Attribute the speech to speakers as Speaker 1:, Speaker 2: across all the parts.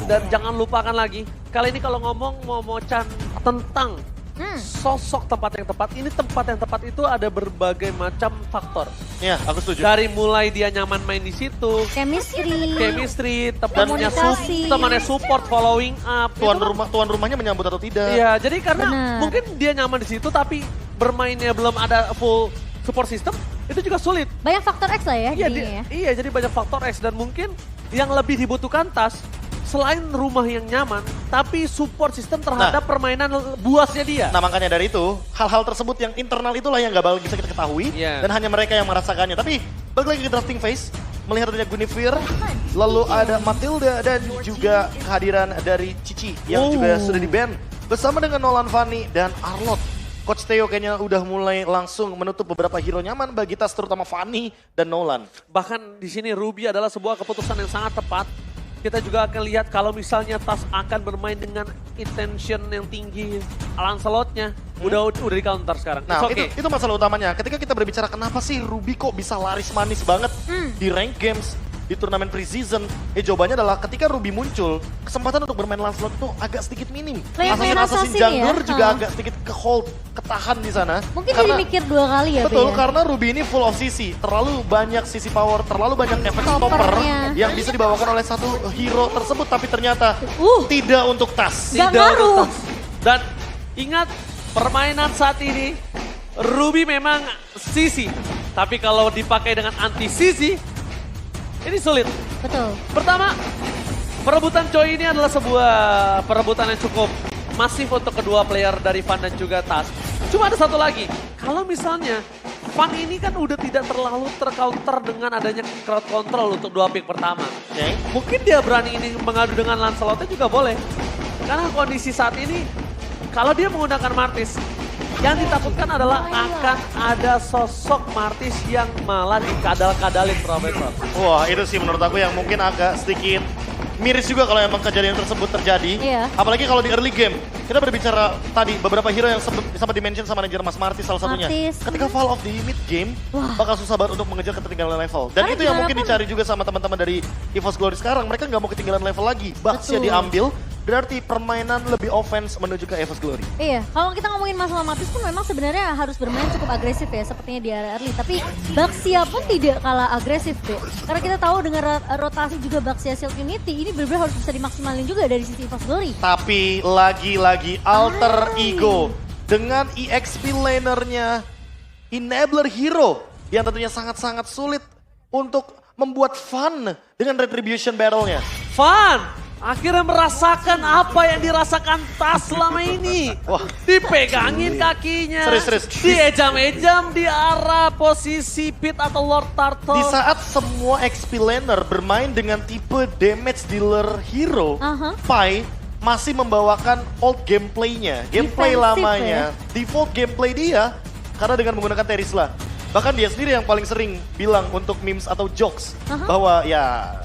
Speaker 1: dan jangan lupakan lagi, kali ini kalau ngomong Momo-chan tentang sosok tempat yang tepat, ini tempat yang tepat itu ada berbagai macam faktor.
Speaker 2: Iya, aku setuju.
Speaker 1: Dari mulai dia nyaman main di situ, chemistry, temannya support, following up.
Speaker 2: Tuan rumahnya menyambut atau tidak.
Speaker 1: Iya, jadi karena mungkin dia nyaman di situ tapi bermainnya belum ada full support system, itu juga sulit.
Speaker 3: Banyak faktor X lah ya.
Speaker 1: Iya, jadi banyak faktor X dan mungkin yang lebih dibutuhkan Tas selain rumah yang nyaman, tapi support system terhadap permainan buasnya dia.
Speaker 2: Nah makanya dari itu, hal-hal tersebut yang internal itulah yang gak bisa kita ketahui. Dan hanya mereka yang merasakannya. Tapi balik lagi ke drafting phase, melihat adanya Guinevere, lalu ada Matilda dan juga kehadiran dari Cici yang juga sudah di-ban. Bersama dengan Nolan Fanny dan Arlott. Coach Theo kayaknya udah mulai langsung menutup beberapa hero nyaman bagi Tas, terutama Fanny dan Nolan.
Speaker 1: Bahkan di sini Ruby adalah sebuah keputusan yang sangat tepat. Kita juga akan lihat kalau misalnya Tas akan bermain dengan intention yang tinggi, Lancelot-nya udah di counter sekarang.
Speaker 2: Nah itu masalah utamanya. Ketika kita berbicara kenapa sih Ruby kok bisa laris manis banget di rank games, di turnamen pre-season, jawabannya adalah ketika Ruby muncul, kesempatan untuk bermain Lancelot itu agak sedikit minim. Assassin jungler juga agak sedikit ke-hold, ketahan di sana.
Speaker 3: Mungkin jadi mikir dua kali ya.
Speaker 2: Betul, karena Ruby ini full of CC, terlalu banyak CC power, terlalu banyak efek stopper yang bisa dibawakan oleh satu hero tersebut, tapi ternyata tidak untuk Tas.
Speaker 3: Tidak untuk Tas.
Speaker 1: Dan ingat, permainan saat ini, Ruby memang CC, tapi kalau dipakai dengan anti CC, ini sulit.
Speaker 3: Betul.
Speaker 1: Pertama, perebutan Choi ini adalah sebuah perebutan yang cukup masif untuk kedua player dari Fan dan juga Tas. Cuma ada satu lagi, kalau misalnya Fan ini kan udah tidak terlalu tercounter dengan adanya crowd control untuk dua pick pertama. Mungkin dia berani ini mengadu dengan Lancelotnya juga boleh. Karena kondisi saat ini, kalau dia menggunakan Martis, yang ditakutkan adalah akan ada sosok Martis yang malah dikadal-kadalin Profesor.
Speaker 2: Wah itu sih menurut aku yang mungkin agak sedikit miris juga kalau emang kejadian tersebut terjadi. Apalagi kalau di early game. Kita berbicara tadi beberapa hero yang sempat di-mention sama manajer Mas Martis salah satunya. Ketika fall off di mid game, bakal susah banget untuk mengejar ketertinggalan level. Dan itu yang mungkin dicari juga sama teman-teman dari EVOS Glory sekarang. Mereka nggak mau ketinggalan level lagi. Baxia diambil. Berarti permainan lebih offense menuju ke EVOS Glory.
Speaker 3: Iya, kalau kita ngomongin masalah Martis pun memang sebenarnya harus bermain cukup agresif ya, sepertinya di area early. Tapi Baxia pun tidak kalah agresif deh. Karena kita tahu dengan rotasi juga Baxia Silk Unity, ini benar-benar harus bisa dimaksimalin juga dari sisi EVOS Glory.
Speaker 2: Tapi lagi-lagi alter ego dengan EXP lanernya Enabler Hero yang tentunya sangat-sangat sulit untuk membuat fun dengan Retribution battle-nya.
Speaker 1: Fun! Akhirnya merasakan apa yang dirasakan Tas selama ini. Dipegangin kakinya.
Speaker 2: Serius.
Speaker 1: Diejam-ejam di arah posisi Pit atau Lord Turtle.
Speaker 2: Di saat semua XP laner bermain dengan tipe damage dealer hero, Pai masih membawakan old gameplaynya. Gameplay lamanya. Default gameplay dia karena dengan menggunakan Terisla. Bahkan dia sendiri yang paling sering bilang untuk memes atau jokes bahwa ya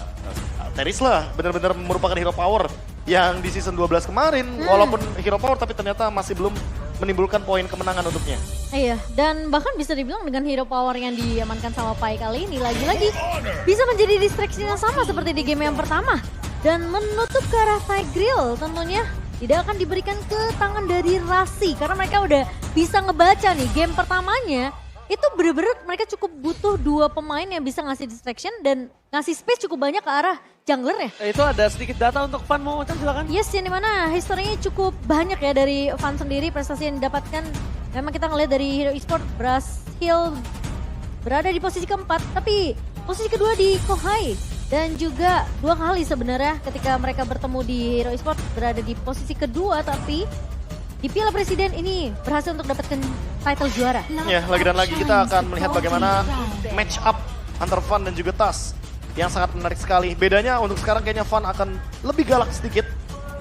Speaker 2: Terisla benar-benar merupakan hero power yang di season 12 kemarin walaupun hero power tapi ternyata masih belum menimbulkan poin kemenangan untuknya.
Speaker 3: Iya, dan bahkan bisa dibilang dengan hero power yang diamankan sama Pai kali ini lagi-lagi bisa menjadi distraction yang sama seperti di game yang pertama. Dan menutup ke arah Tigreal tentunya tidak akan diberikan ke tangan dari Rasi karena mereka udah bisa ngebaca nih game pertamanya. Itu bener-bener mereka cukup butuh dua pemain yang bisa ngasih distraction dan ngasih space cukup banyak ke arah jungler ya.
Speaker 1: Itu ada sedikit data untuk Fan, mau silakan.
Speaker 3: Yes, yang dimana historinya cukup banyak ya dari Fan sendiri, prestasi yang didapatkan. Memang kita ngeliat dari Hero Esports berhasil berada di posisi keempat, tapi posisi kedua di Kohai. Dan juga dua kali sebenarnya ketika mereka bertemu di Hero Esports berada di posisi kedua, tapi di Piala Presiden ini berhasil untuk dapatkan title juara.
Speaker 2: Ya, lagi dan lagi kita akan melihat bagaimana match up antara Fan dan juga Tas yang sangat menarik sekali. Bedanya untuk sekarang kayaknya Fan akan lebih galak sedikit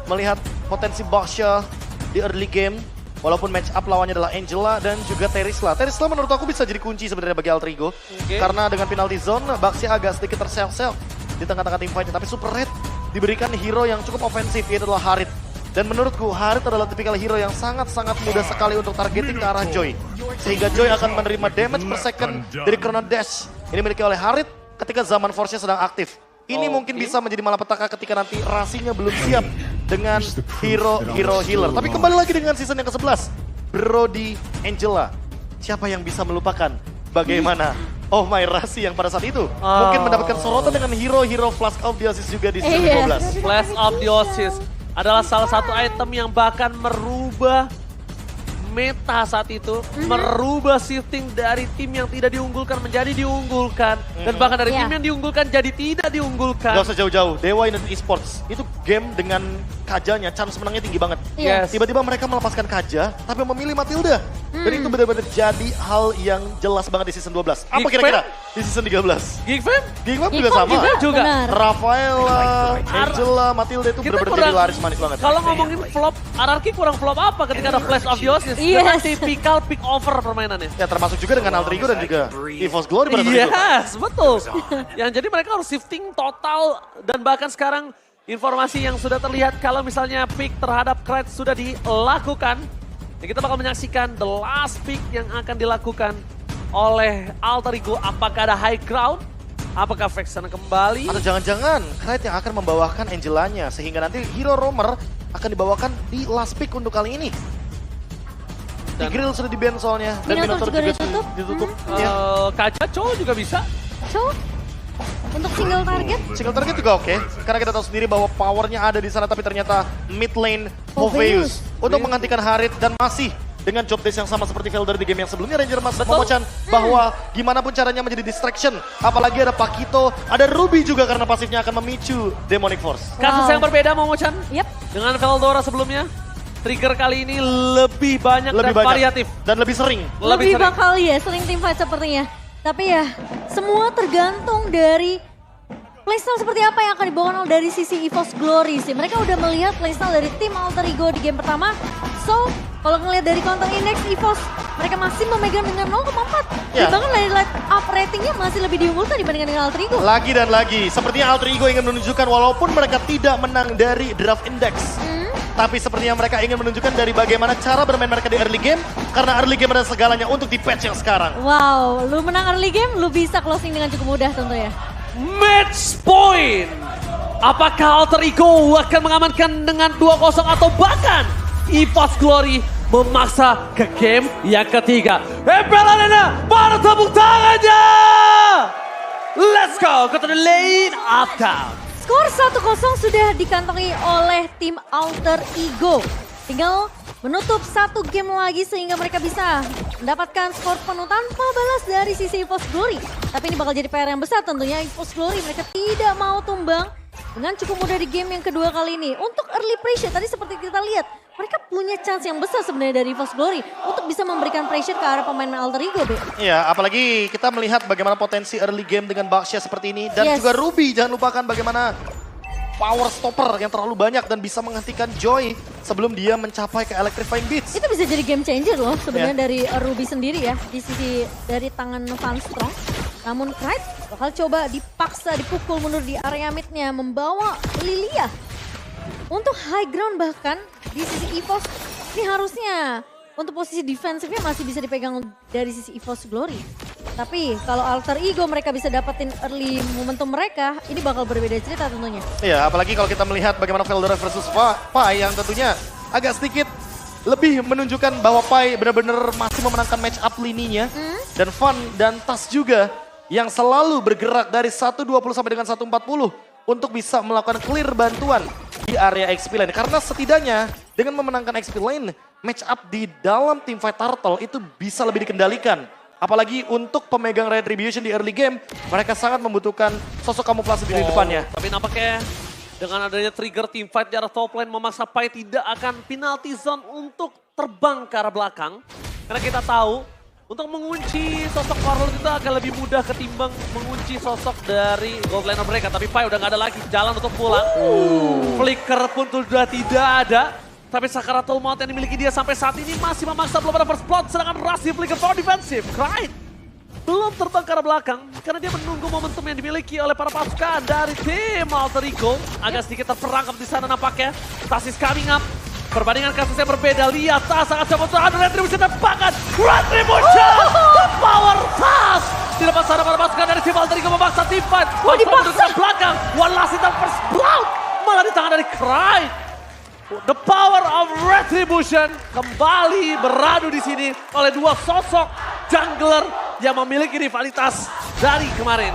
Speaker 2: melihat potensi Baxia di early game. Walaupun match up lawannya adalah Angela dan juga Terisla. Terisla menurut aku bisa jadi kunci sebenarnya bagi Alter Ego. Karena dengan penalty zone, Baxia agak sedikit terseok-seok di tengah-tengah tim fight-nya. Tapi Super Red diberikan hero yang cukup ofensif, yaitu adalah Harit. Dan menurutku Harit adalah tipikal hero yang sangat-sangat mudah sekali untuk targeting ke arah Joy. Sehingga Joy akan menerima damage per second dari Chrono Dash. Ini dimiliki oleh Harit ketika zaman Force-nya sedang aktif. Ini mungkin bisa menjadi malapetaka ketika nanti Rasinya belum siap dengan hero healer. Tapi kembali lagi dengan season yang ke-11. Brody Angela. Siapa yang bisa melupakan bagaimana Oh My Rasi yang pada saat itu mungkin mendapatkan sorotan dengan hero Flash of the Oasis juga di season 12.
Speaker 1: Flash of the Oasis adalah salah satu item yang bahkan merubah meta saat itu, merubah shifting dari tim yang tidak diunggulkan menjadi diunggulkan, dan bahkan dari tim yang diunggulkan jadi tidak diunggulkan.
Speaker 2: Gak usah jauh-jauh, Dewa United Esports itu game dengan Kajanya, chance menangnya tinggi banget.
Speaker 1: Yes.
Speaker 2: Tiba-tiba mereka melepaskan Kaja, tapi memilih Matilda. Dan itu benar-benar jadi hal yang jelas banget di season 12. Apa kira-kira di season 13?
Speaker 1: Geek Fam?
Speaker 2: Geek Fam juga sama.
Speaker 1: Juga.
Speaker 2: Rafaela, Angela, Matilda itu benar-benar jadi laris manis banget.
Speaker 1: Kalau ngomongin flop, RRQ kurang flop apa ketika ada Flash of the Oasis? Dengan tipikal pick over permainannya.
Speaker 2: Ya termasuk juga dengan Alter Ego dan juga EVOS Glory pada saat itu.
Speaker 1: Yes, betul. Yang jadi mereka harus shifting total dan bahkan sekarang informasi yang sudah terlihat kalau misalnya pick terhadap Krat sudah dilakukan. Ya kita bakal menyaksikan the last pick yang akan dilakukan oleh Alter Ego. Apakah ada high ground? Apakah Vexen kembali?
Speaker 2: Atau jangan-jangan Krat yang akan membawakan Angelanya sehingga nanti hero roamer akan dibawakan di last pick untuk kali ini. Di grill sudah di-ban soalnya. Dan
Speaker 3: Minotaur juga
Speaker 2: ditutup.
Speaker 1: Kaca Chow juga bisa.
Speaker 3: Chow? Untuk single target?
Speaker 2: Single target juga oke. Karena kita tahu sendiri bahwa powernya ada di sana tapi ternyata mid lane Hoveus untuk menggantikan Harit dan masih dengan job desk yang sama seperti Velder di game yang sebelumnya. Ranger Mas Momo-chan bahwa gimana pun caranya menjadi distraction. Apalagi ada Pakito, ada Ruby juga karena pasifnya akan memicu Demonic Force.
Speaker 1: Kasus yang berbeda Momo-chan
Speaker 3: Yep.
Speaker 1: dengan Veldora sebelumnya. Trigger kali ini lebih banyak dan variatif.
Speaker 2: Dan lebih sering.
Speaker 3: Lebih bakal sering team fight sepertinya. Tapi ya, semua tergantung dari playstyle seperti apa yang akan dibawa dari sisi EVOS Glory sih. Mereka udah melihat playstyle dari tim Alter Ego di game pertama. So, kalau ngelihat dari counter index EVOS, mereka masih memegang dengan 0,4. Dan bahkan dari light up ratingnya masih lebih diunggulkan dibandingkan dengan Alter Ego.
Speaker 2: Lagi dan lagi, sepertinya Alter Ego ingin menunjukkan walaupun mereka tidak menang dari draft index. Tapi sepertinya mereka ingin menunjukkan dari bagaimana cara bermain mereka di early game. Karena early game adalah segalanya untuk di patch yang sekarang.
Speaker 3: Wow, lu menang early game, lu bisa closing dengan cukup mudah tentu ya.
Speaker 1: Match point. Apakah Alter Ego akan mengamankan dengan 2-0 atau bahkan EVOS Glory memaksa ke game yang ketiga. Epelanena, mana tepuk tangannya? Let's go ke the lane uptown.
Speaker 3: Skor 1-0 sudah dikantongi oleh tim Alter Ego. Tinggal menutup satu game lagi sehingga mereka bisa mendapatkan skor penuh tanpa balas dari sisi EVOS Glory. Tapi ini bakal jadi PR yang besar tentunya. EVOS Glory mereka tidak mau tumbang dengan cukup mudah di game yang kedua kali ini. Untuk early pressure tadi seperti kita lihat, mereka punya chance yang besar sebenarnya dari EVOS Glory untuk bisa memberikan pressure ke arah pemain Alter Ego, Be.
Speaker 2: Iya, apalagi kita melihat bagaimana potensi early game dengan Baxia seperti ini. Dan juga Ruby, jangan lupakan bagaimana power stopper yang terlalu banyak dan bisa menghentikan Joy sebelum dia mencapai ke Electrifying Beats.
Speaker 3: Itu bisa jadi game changer loh sebenarnya dari Ruby sendiri ya, di sisi dari tangan Van Strong. Namun Knight bakal coba dipaksa dipukul mundur di area midnya, membawa Lilia untuk high ground. Bahkan di sisi EVOS ini harusnya untuk posisi defensifnya masih bisa dipegang dari sisi EVOS Glory. Tapi kalau Alter Ego mereka bisa dapetin early momentum mereka, ini bakal berbeda cerita tentunya.
Speaker 2: Iya, apalagi kalau kita melihat bagaimana Veldora versus Pai yang tentunya agak sedikit lebih menunjukkan bahwa Pai benar-benar masih memenangkan match up lininya. Dan Van dan Tas juga yang selalu bergerak dari 1.20 sampai dengan 1.40 untuk bisa melakukan clear bantuan di area XP lane. Karena setidaknya dengan memenangkan XP lane, match up di dalam teamfight Turtle itu bisa lebih dikendalikan. Apalagi untuk pemegang Retribution di early game, mereka sangat membutuhkan sosok kamuflase di depannya.
Speaker 1: Tapi nampaknya dengan adanya trigger teamfight di arah top lane memaksa Pai tidak akan penalty zone untuk terbang ke arah belakang. Karena kita tahu untuk mengunci sosok Warlord itu akan lebih mudah ketimbang mengunci sosok dari gold laner mereka. Tapi Pai udah gak ada lagi jalan untuk pulang. Flicker pun sudah tidak ada. Tapi Sakaratul Maut yang dimiliki dia sampai saat ini masih memaksa, belum ada first blood. Sedangkan Rasi Flicker for defensive. Knight belum terbang ke arah belakang karena dia menunggu momentum yang dimiliki oleh para pasukan dari tim Alter Ego. Agak sedikit terperangkap di sana nampaknya. Stasis coming up. Perbandingan kasusnya berbeda. Lihat Tas sangat coba untuk ada Retribution dan bahkan Retribution. The power Tas. Di depan sana para pasukan dari tim Alter Ego memaksa tim fight.
Speaker 3: dipaksa.
Speaker 1: Ke belakang. One last hit dan first blood. Malah di tangan dari Cry. The power of Retribution kembali beradu di sini oleh dua sosok jungler yang memiliki rivalitas dari kemarin.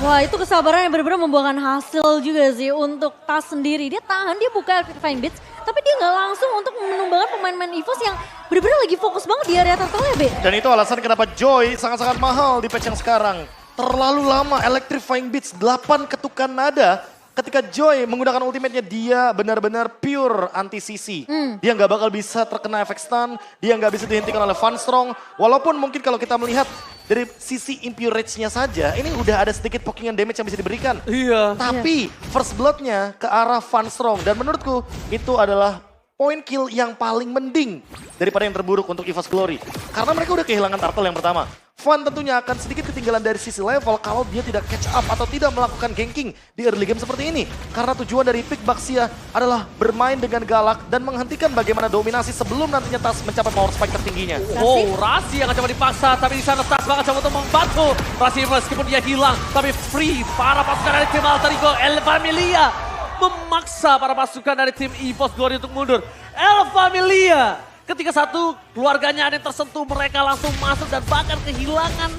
Speaker 3: Wah, itu kesabaran yang benar-benar membuahkan hasil juga sih untuk Tas sendiri. Dia tahan, dia buka Electrifying Beats, tapi dia nggak langsung untuk menumbangkan pemain-pemain EVOS yang benar-benar lagi fokus banget di area turtle ya, Be.
Speaker 2: Dan itu alasan kenapa Joy sangat-sangat mahal di patch yang sekarang. Terlalu lama Electrifying Beats, 8 ketukan nada. Ketika Joy menggunakan ultimate-nya, dia benar-benar pure anti-CC. Dia nggak bakal bisa terkena efek stun, dia nggak bisa dihentikan oleh Van Strong. Walaupun mungkin kalau kita melihat dari sisi impure rage-nya saja, ini udah ada sedikit pokingan damage yang bisa diberikan.
Speaker 1: Iya.
Speaker 2: Tapi first blood-nya ke arah Van Strong. Dan menurutku itu adalah point kill yang paling mending daripada yang terburuk untuk EVOS Glory. Karena mereka udah kehilangan turtle yang pertama. Van tentunya akan sedikit ketinggalan dari sisi level kalau dia tidak catch up atau tidak melakukan ganking di early game seperti ini. Karena tujuan dari pick Baxia adalah bermain dengan galak dan menghentikan bagaimana dominasi sebelum nantinya Tas mencapai power spike tertingginya.
Speaker 1: Oh, Rasi yang coba dipaksa, tapi di sana Tas bakal coba untuk membantu. Rasi meskipun dia hilang, tapi free para pasukan dari tim Alter Ego, El Familia memaksa para pasukan dari tim EVOS Glory untuk mundur. El Familia, ketika satu keluarganya ada yang tersentuh, mereka langsung masuk dan bahkan kehilangan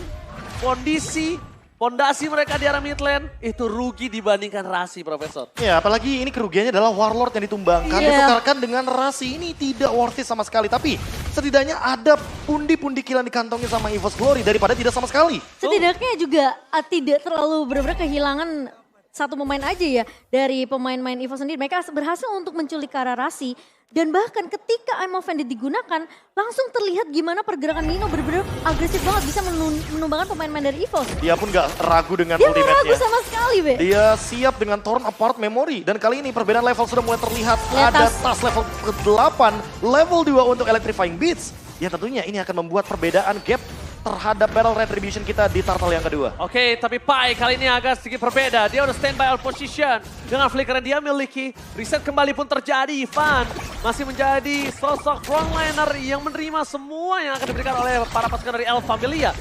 Speaker 1: pondasi mereka di area mid lane. Itu rugi dibandingkan Rasi, Profesor.
Speaker 2: Ya, apalagi ini kerugiannya adalah Warlord yang ditumbangkan. Ditukarkan dengan Rasi, ini tidak worth it sama sekali. Tapi setidaknya ada pundi-pundi kill yang dikantongin sama EVOS Glory daripada tidak sama sekali.
Speaker 3: Setidaknya juga tidak terlalu benar-benar kehilangan satu pemain aja ya dari pemain-pemain EVOS sendiri. Mereka berhasil untuk menculik Rasi. Dan bahkan ketika I'm Offended digunakan, langsung terlihat gimana pergerakan Nino benar-benar agresif banget bisa menumbangkan pemain-pemain dari EVOS.
Speaker 2: Dia pun gak ragu dengan
Speaker 3: Dia nggak
Speaker 2: ultimate-nya.
Speaker 3: ragu sama sekali, Be.
Speaker 2: Dia siap dengan Torn Apart Memory. Dan kali ini perbedaan level sudah mulai terlihat.
Speaker 3: Lihat
Speaker 2: Ada
Speaker 3: Tas.
Speaker 2: Tas level ke-8, level 2 untuk Electrifying Beats. Ya tentunya ini akan membuat perbedaan gap terhadap Battle Retribution kita di turtle yang kedua.
Speaker 1: Oke, tapi Pai kali ini agak sedikit berbeda. Dia udah standby out position. Dengan flicker yang dia miliki, reset kembali pun terjadi. Van masih menjadi sosok frontliner yang menerima semua yang akan diberikan oleh para pasukan dari El Familia.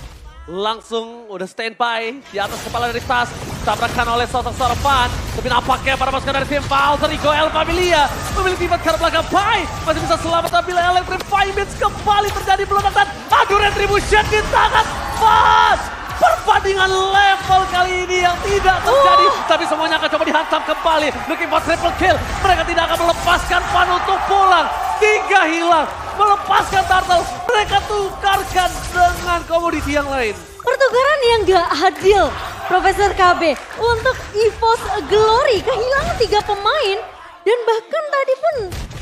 Speaker 1: Langsung udah standby di atas kepala dari Tas. Tabrakan oleh sosok Van. Tapi nampaknya para pasukan dari tim Alter Ego El Familia memiliki pivot ke belakang. Pai masih bisa selamat tapi Electrifying Beats kembali terjadi meledak dan aduh Retribution di tangan Van. Perbandingan level kali ini yang tidak terjadi. Tapi semuanya akan coba dihantam kembali. Looking for triple kill. Mereka tidak akan melepaskan Van untuk pulang. 3 hilang. Melepaskan turtle. Mereka tukarkan dengan komoditi yang lain.
Speaker 3: Pertukaran yang gak adil, Profesor KB. Untuk EVOS Glory kehilangan 3 pemain. Dan bahkan tadi pun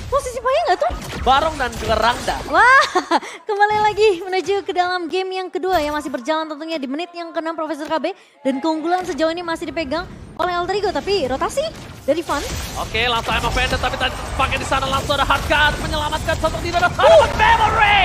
Speaker 3: posisi Pai nggak tuh?
Speaker 1: Barong dan juga Rangda.
Speaker 3: Wah, kembali lagi menuju ke dalam game yang kedua yang masih berjalan tentunya di menit yang ke-6 Profesor KB. Dan keunggulan sejauh ini masih dipegang oleh Alter Ego, tapi rotasi dari Van.
Speaker 1: Oke, langsung Emma Vendor, tapi tadi pakai di sana langsung ada Hardcat menyelamatkan sosok Dino dan harapan Memory.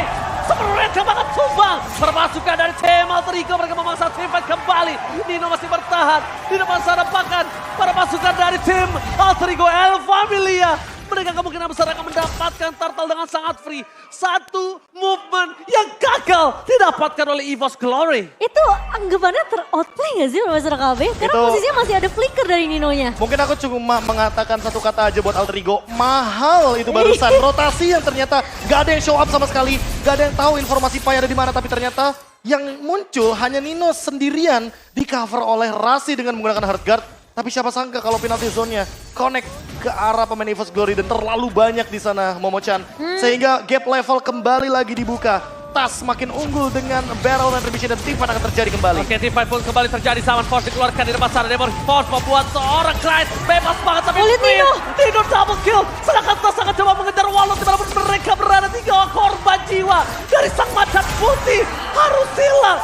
Speaker 1: Mereka banget tumbang. Permasukan dari tim Alter Ego, mereka memaksa tim fight kembali. Nino masih bertahan di depan sana, bahkan para pasukan dari tim Alter Ego El Familia. Mereka kemungkinan besar akan mendapatkan turtle dengan sangat free. Satu movement yang gagal didapatkan oleh EVOS Glory.
Speaker 3: Itu anggapannya ter-outplay gak sih Profesor KB? Karena posisinya masih ada flicker dari Ninonya.
Speaker 2: Mungkin aku cuma mengatakan satu kata aja buat Alter Ego. Mahal itu barusan. Rotasi yang ternyata gak ada yang show up sama sekali. Gak ada yang tahu informasi Pai ada di mana. Tapi ternyata yang muncul hanya Nino sendirian di cover oleh Rasi dengan menggunakan hard guard. Tapi siapa sangka kalau penalty zone-nya connect ke arah pemain EVOS Glory dan terlalu banyak di sana Momo-chan. Sehingga gap level kembali lagi dibuka. Tas makin unggul dengan Barrel Retribution dan team fight akan terjadi kembali.
Speaker 1: Oke, team fight pun kembali terjadi. Saman Force dikeluarkan di depan sana. Demon Force membuat seorang Clyde bebas banget tapi Nino double kill. Sedangkan Tas akan coba mengejar Wallet walaupun mereka berada 3 korban jiwa dari sang macan putih. Harus hilang.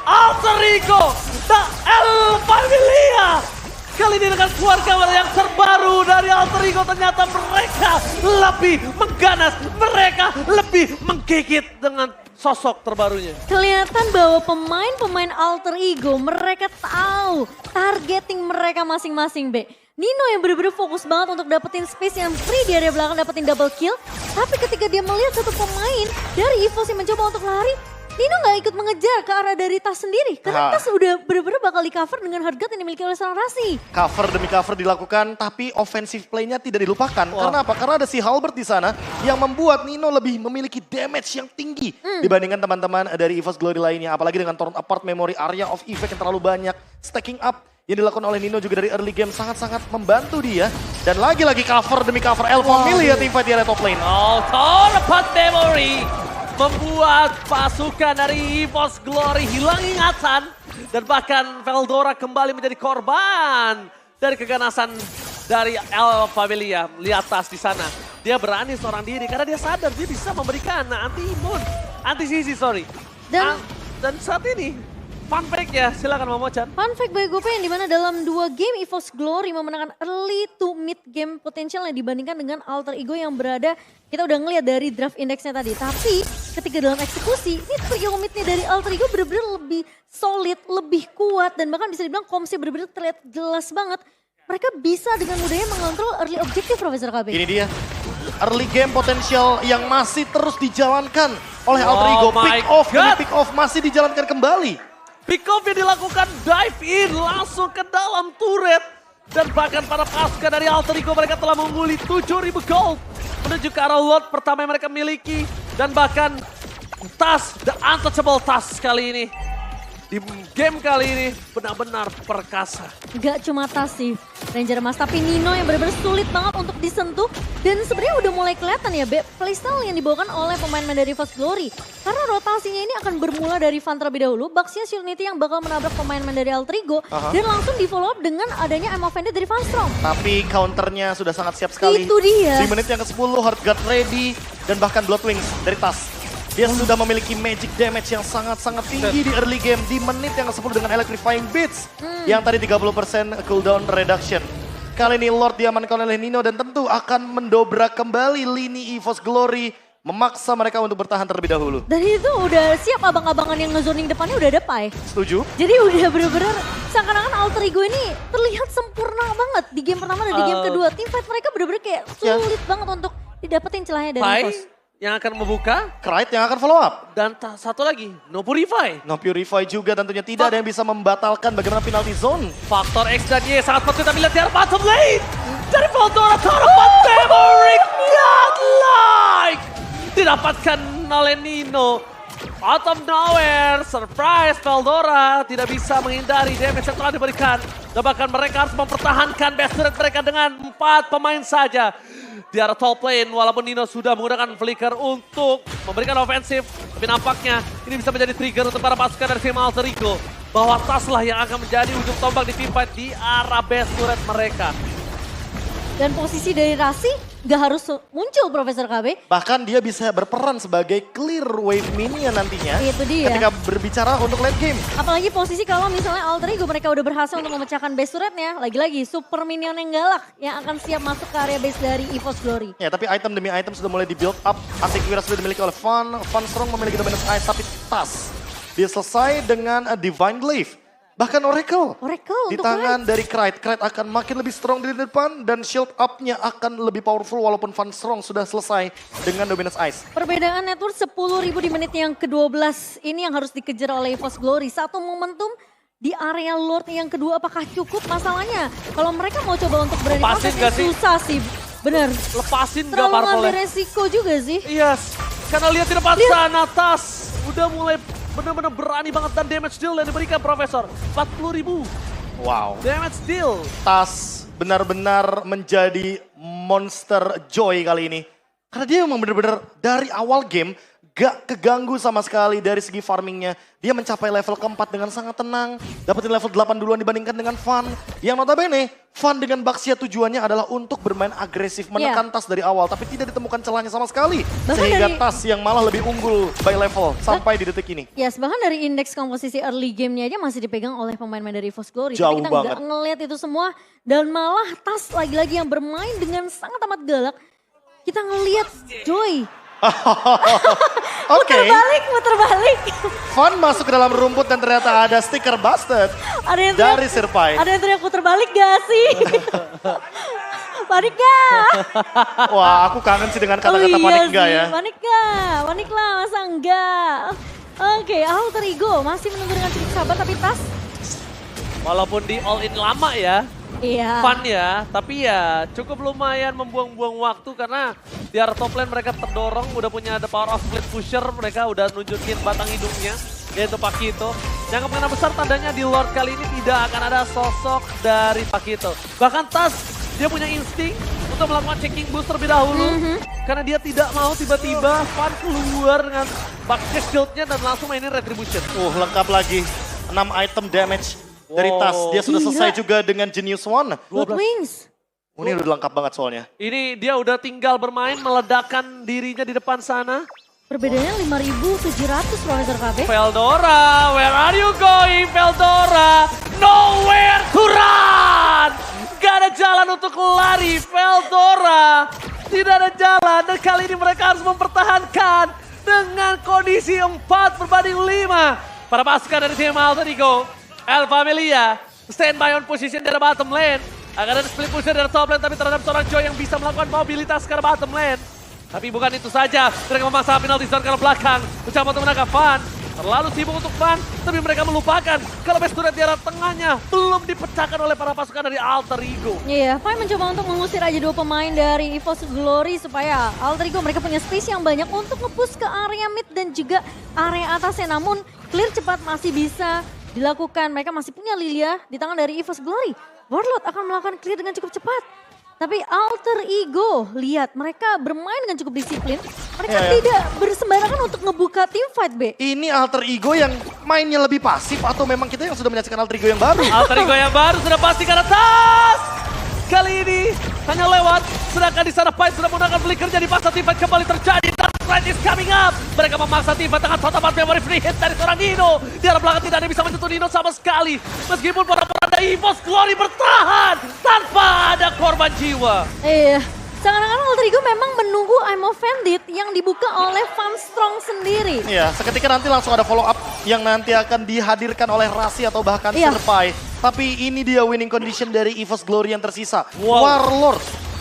Speaker 1: Alter Ego, The El Familia. Kali ini dengan keluarga yang terbaru dari Alter Ego, ternyata mereka lebih mengganas, mereka lebih menggigit dengan sosok terbarunya.
Speaker 3: Kelihatan bahwa pemain-pemain Alter Ego mereka tahu targeting mereka masing-masing, Be. Nino yang bener-bener fokus banget untuk dapetin space yang free di area belakang, dapetin double kill. Tapi ketika dia melihat satu pemain dari EVOS yang mencoba untuk lari, Nino gak ikut mengejar ke arah dari Tas sendiri. Karena Tas udah bener-bener bakal di cover dengan harga yang dimiliki oleh seorang Rasi.
Speaker 2: Cover demi cover dilakukan, tapi offensive play-nya tidak dilupakan. Karena apa? Karena ada si Halbert di sana yang membuat Nino lebih memiliki damage yang tinggi dibandingkan teman-teman dari EVOS Glory lainnya. Apalagi dengan torn apart memory area of effect yang terlalu banyak. Stacking up yang dilakukan oleh Nino juga dari early game sangat-sangat membantu dia. Dan lagi-lagi cover demi cover. El Familia teamfight di area top lane.
Speaker 1: Oh, torn apart memory membuat pasukan dari EVOS Glory hilang ingatan. Dan bahkan Veldora kembali menjadi korban dari keganasan dari El Familia. Lihat Tas di sana. Dia berani seorang diri karena dia sadar dia bisa memberikan anti-sisi, sorry. Dan saat ini, fun fact-nya, silakan Momo-chan.
Speaker 3: Fun fact bagi gue yang dimana dalam 2 game EVOS Glory memenangkan early to mid game potensialnya dibandingkan dengan Alter Ego yang berada, kita udah ngeliat dari draft indexnya tadi. Tapi ketika dalam eksekusi, ini trio midnya dari Alter Ego bener-bener lebih solid, lebih kuat. Dan bahkan bisa dibilang komsnya bener-bener terlihat jelas banget. Mereka bisa dengan mudahnya mengontrol early objective, Profesor KB.
Speaker 2: Ini dia, early game potensial yang masih terus dijalankan oleh Alter Ego. Pick off masih dijalankan kembali.
Speaker 1: Pick off yang dilakukan, dive in langsung ke dalam turret. Dan bahkan para pasukan dari Alter Ego mereka telah mengguli 7.000 gold. Menuju ke arah Lord pertama yang mereka miliki. Dan bahkan Tas, the untouchable Tas kali ini. Di game kali ini benar-benar perkasa.
Speaker 3: Gak cuma Tas sih Ranger Mas, tapi Nino yang benar-benar sulit banget untuk disentuh. Dan sebenarnya udah mulai kelihatan ya playstyle yang dibawakan oleh pemain-pemain dari EVOS Glory. Karena rotasinya ini akan bermula dari Van terlebih dahulu. Baxia Unity yang bakal menabrak pemain-pemain dari Alter Ego. Dan langsung di follow up dengan adanya I'm Offended dari Van Strong.
Speaker 2: Tapi counternya sudah sangat siap sekali.
Speaker 3: Itu dia.
Speaker 2: Di menit yang ke-10 Heartguard ready dan bahkan Bloodwings dari Tas. Dia sudah memiliki magic damage yang sangat-sangat tinggi di early game. Di menit yang ke-10 dengan Electrifying Beats. Yang tadi 30% cooldown reduction. Kali ini Lord diamankan oleh Nino dan tentu akan mendobrak kembali lini EVOS Glory. Memaksa mereka untuk bertahan terlebih dahulu.
Speaker 3: Dan itu udah siap abang-abangan yang nge-zoning depannya udah ada Pai.
Speaker 2: Setuju?
Speaker 3: Jadi udah bener-bener seakan-akan Alter Ego ini terlihat sempurna banget di game pertama dan di game kedua. Teamfight mereka bener-bener kayak sulit banget untuk didapetin celahnya dari
Speaker 1: Pai
Speaker 3: EVOS.
Speaker 1: yang akan membuka.
Speaker 2: Krite yang akan follow up.
Speaker 1: Dan satu lagi, No Purify.
Speaker 2: No Purify juga tentunya tidak ada yang bisa membatalkan bagaimana penalty zone.
Speaker 1: Faktor X dan Y sangat penting kita lihat di arah bottom lane. Dari Veldora, Torapot Memory, godlike. Didapatkan oleh Nino. Out of nowhere, surprise Veldora tidak bisa menghindari damage yang telah diberikan. Dan bahkan mereka harus mempertahankan best turret mereka dengan 4 pemain saja. Di arah top lane, walaupun Nino sudah menggunakan flicker untuk memberikan ofensif. Tapi nampaknya ini bisa menjadi trigger untuk para pasukan dari tim Alter Ego. Bahwa Tas lah yang akan menjadi ujung tombak di teamfight di arah best turret mereka.
Speaker 3: Dan posisi dari Rasi gak harus muncul Profesor KB.
Speaker 2: Bahkan dia bisa berperan sebagai clear wave minion nantinya.
Speaker 3: Itu dia.
Speaker 2: Ketika berbicara untuk late game.
Speaker 3: Apalagi posisi kalau misalnya Alter Ego mereka udah berhasil untuk memecahkan base turretnya. Lagi-lagi super minion yang galak yang akan siap masuk ke area base dari EVOS Glory.
Speaker 2: Ya tapi item demi item sudah mulai di build up. Antivirus sudah dimiliki oleh Van Strong memiliki dominance ice tapi Tas. Dia selesai dengan Divine Glaive. Bahkan Oracle di
Speaker 3: untuk
Speaker 2: tangan dari Krite. Krite akan makin lebih strong di depan dan shield up-nya akan lebih powerful walaupun Van Strong sudah selesai dengan dominance ice.
Speaker 3: Perbedaan network 10.000 di menit yang ke-12 ini yang harus dikejar oleh EVOS Glory. Satu momentum di area Lord yang kedua apakah cukup masalahnya? Kalau mereka mau coba untuk berani
Speaker 1: Lepasin gak sih?
Speaker 3: susah sih. Bener.
Speaker 1: Lepasin gak
Speaker 3: Terlalu
Speaker 1: Purple?
Speaker 3: ngambil resiko juga sih.
Speaker 1: Yes, karena lihat di depan sana Tas udah mulai benar-benar berani banget dan damage deal yang diberikan Profesor. 40.000
Speaker 2: Wow.
Speaker 1: damage deal.
Speaker 2: Tas benar-benar menjadi monster joy kali ini. Karena dia memang benar-benar dari awal game gak keganggu sama sekali dari segi farmingnya. Dia mencapai level keempat dengan sangat tenang. Dapetin level 8 duluan dibandingkan dengan Van. Yang notabene Van dengan Baxia tujuannya adalah untuk bermain agresif. Menekan Tas dari awal tapi tidak ditemukan celahnya sama sekali.
Speaker 3: Bahkan
Speaker 2: Sehingga
Speaker 3: dari-
Speaker 2: Tas yang malah lebih unggul by level sampai di detik ini.
Speaker 3: Yes, bahkan dari indeks komposisi early game-nya aja masih dipegang oleh pemain-pemain dari EVOS Glory.
Speaker 2: Jauh
Speaker 3: Tapi kita
Speaker 2: banget.
Speaker 3: nggak ngelihat itu semua. Dan malah Tas lagi-lagi yang bermain dengan sangat amat galak. Kita ngelihat Joy
Speaker 2: Oke,
Speaker 3: Muter balik.
Speaker 2: Fun masuk ke dalam rumput dan ternyata ada stiker busted
Speaker 3: Ada yang teriak,
Speaker 2: dari Sirpai.
Speaker 3: ada yang teriak puter balik gak sih? Panik gak?
Speaker 2: Wah, aku kangen sih dengan kata-kata panik enggak ya.
Speaker 3: Panik gak? Panik lah, masa enggak? Oke, Alter Ego masih menunggu dengan cukup sabar tapi Tas.
Speaker 1: Walaupun di all in lama ya,
Speaker 3: Iya.
Speaker 1: fun ya, tapi ya cukup lumayan membuang-buang waktu karena di arah top lane mereka terdorong, udah punya the power of split pusher, mereka udah nunjukin batang hidungnya, yaitu Pakito. Yang kemungkinan besar tandanya di Lord kali ini tidak akan ada sosok dari Pakito. Bahkan Tas, dia punya insting untuk melakukan checking boost terlebih dahulu. Karena dia tidak mau tiba-tiba Fun keluar dengan pakai shieldnya dan langsung mainin Retribution.
Speaker 2: Lengkap lagi. 6 item damage dari Tas. Dia sudah selesai juga dengan Genius One.
Speaker 3: Blood Wings.
Speaker 2: Ini udah lengkap banget soalnya.
Speaker 1: Ini dia udah tinggal bermain, meledakkan dirinya di depan sana.
Speaker 3: Perbedaannya 5.700 Profesor KB.
Speaker 1: Veldora, where are you going, Veldora? Nowhere to run! Gak ada jalan untuk lari, Veldora. Tidak ada jalan, dan kali ini mereka harus mempertahankan dengan kondisi 4/5. Para pasukan dari tim Alter Ego, El Familia, standby on position dari bottom lane. Akan ada split pusher dari top lane, tapi terhadap seorang Joy yang bisa melakukan mobilitas ke bottom lane. Tapi bukan itu saja, mereka memaksa penalty zone ke belakang. Mencoba untuk menangkap Fun. Terlalu sibuk untuk Fun, tapi mereka melupakan kalau base turret di arah tengahnya belum dipecahkan oleh para pasukan dari Alter Ego.
Speaker 3: Iya, Fine mencoba untuk mengusir aja 2 pemain dari EVOS Glory supaya Alter Ego mereka punya space yang banyak untuk nge-push ke area mid dan juga area atasnya. Namun clear cepat masih bisa dilakukan. Mereka masih punya Lilia di tangan dari EVOS Glory. Warlord akan melakukan clear dengan cukup cepat. Tapi Alter Ego, lihat mereka bermain dengan cukup disiplin. Mereka tidak bersembarangan untuk ngebuka team fight, B.
Speaker 2: Ini Alter Ego yang mainnya lebih pasif atau memang kita yang sudah menyaksikan Alter Ego yang baru?
Speaker 1: Alter Ego yang baru sudah pasti ke atas. Kali ini hanya lewat, sedangkan di sana Pai sudah menggunakan flickernya di pasar team fight kembali terjadi. Dark Strike is coming up. Mereka memaksa team fight dengan sotapan memory free hit dari seorang Nino. Di arah belakang tidak ada yang bisa menyentuh Nino sama sekali. Meskipun para dari EVOS Glory bertahan tanpa ada korban jiwa.
Speaker 3: Iya, seakan-akan Alter Ego memang menunggu I'm Offended yang dibuka oleh Van Strong sendiri.
Speaker 2: Iya, seketika nanti langsung ada follow up yang nanti akan dihadirkan oleh Rasi atau bahkan Sirpai. Tapi ini dia winning condition dari EVOS Glory yang tersisa.
Speaker 1: Wow.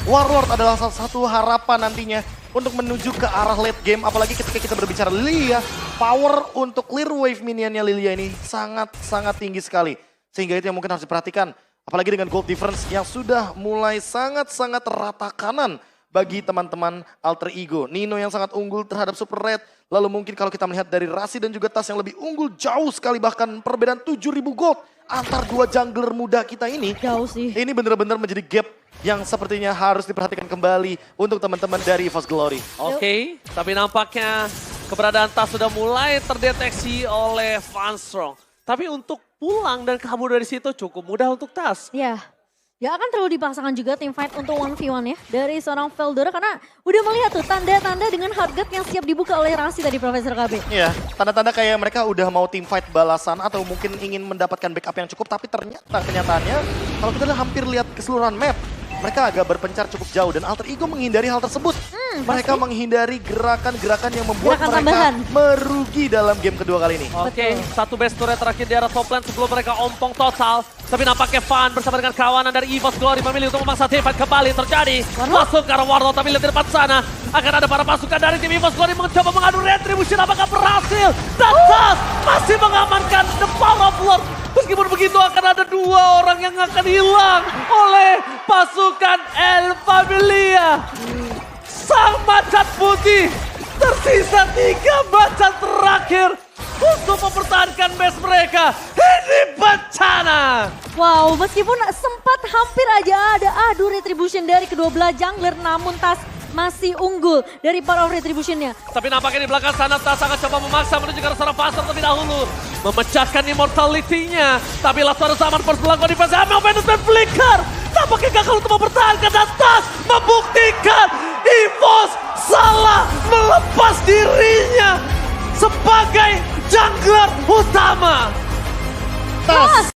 Speaker 2: Warlord adalah salah satu harapan nantinya untuk menuju ke arah late game. Apalagi ketika kita berbicara Lilia, power untuk clear wave minionnya Lilia ini sangat-sangat tinggi sekali. Sehingga itu yang mungkin harus diperhatikan. Apalagi dengan gold difference yang sudah mulai sangat-sangat rata kanan bagi teman-teman Alter Ego. Nino yang sangat unggul terhadap Super Red. Lalu mungkin kalau kita melihat dari Rasi dan juga Tas yang lebih unggul jauh sekali. Bahkan perbedaan 7.000 gold antar 2 jungler muda kita ini.
Speaker 3: Jauh sih.
Speaker 2: Ini benar-benar menjadi gap yang sepertinya harus diperhatikan kembali untuk teman-teman dari EVOS Glory.
Speaker 1: Oke, tapi nampaknya keberadaan Tas sudah mulai terdeteksi oleh Van Strong. Tapi untuk pulang dan kabur dari situ cukup mudah untuk Tas.
Speaker 3: Ya, ya akan terlalu dipaksakan juga tim fight untuk 1v1 ya dari seorang Veldora karena udah melihat tuh tanda-tanda dengan hardgate yang siap dibuka oleh Rasi tadi Profesor KB.
Speaker 2: Iya, tanda-tanda kayak mereka udah mau team fight balasan atau mungkin ingin mendapatkan backup yang cukup. Tapi ternyata kenyataannya kalau kita hampir lihat keseluruhan map, mereka agak berpencar cukup jauh dan Alter Ego menghindari hal tersebut. Mereka menghindari gerakan-gerakan yang membuat
Speaker 3: Gerakan
Speaker 2: mereka
Speaker 3: tambahan.
Speaker 2: merugi dalam game kedua kali ini.
Speaker 1: Oke, satu base turret terakhir di arah top lane sebelum mereka ompong total. Tapi nampaknya Fun bersama dengan kawanan dari EVOS Glory memilih untuk memaksa team fight kembali terjadi. Masuk ke arah Warlord tapi lihat di depan sana. Akan ada para pasukan dari tim EVOS Glory mencoba mengadu retribution. Apakah berhasil? Dan Tas masih mengamankan the power of Lord. Meskipun begitu akan ada 2 orang yang akan hilang oleh pasukan El Familia. Sang macan putih tersisa 3 macan terakhir untuk mempertahankan base mereka. Ini bencana.
Speaker 3: Wow, meskipun sempat hampir aja ada adu retribution dari kedua belah jungler namun Tas masih unggul dari power of retributionnya.
Speaker 1: Tapi nampaknya di belakang sana Tas akan coba memaksa menuju ke arah sana pasar terlebih dahulu. Memecahkan immortality-nya. Tapi last harus aman first melakukan defense. Amel Management Flicker. Nampaknya gagal untuk mempertahankan dan Tas membuktikan EVOS salah melepas dirinya sebagai jungler utama.
Speaker 2: Tas